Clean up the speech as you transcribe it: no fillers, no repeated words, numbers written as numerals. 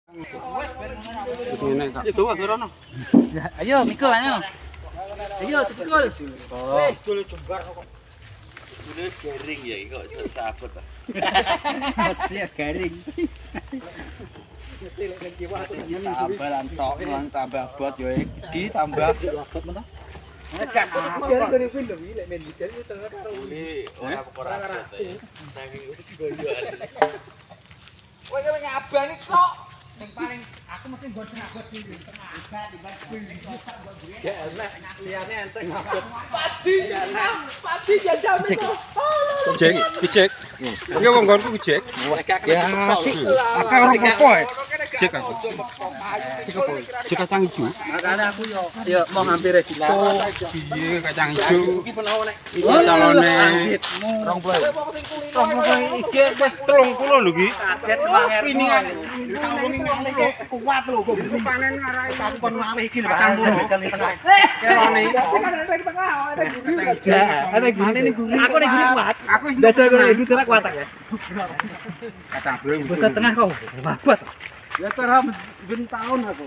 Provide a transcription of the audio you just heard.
Ayo, mikul ayo. Ayo, pikul. Oh. Ini garing ya, kok sabut ah. Masih garing. Tambah lantok, tambah bot yo ditambah. Ini orang perkara saking goyoan. Kowe kene ngabani kok. Yang paling aku mesti nggon tengah di tengah agak di bangku. Ya enak, liyane enteng ngabot. Padi jajal itu. Cek, cek. Enggak wong nggonku cek. Ya sih. Akak ora apa-apa. Cek aku. Cek kacang hijau. Makane aku yo mau hampir sila. Iya kacang hijau. Iki penawa nek. Oh calone 20. Iki wis 30 lho ki. kaget semangat. Kuat lho kok panen ngarai. Aku kon ngawih iki lho. Kelone. Ada gini nih gurih. Aku nih gurih kuat. Aku dada kalau gitu lah kuat ya. Kacang brung. Besar tengah kau. Babat. Ya terus ben tahun aku.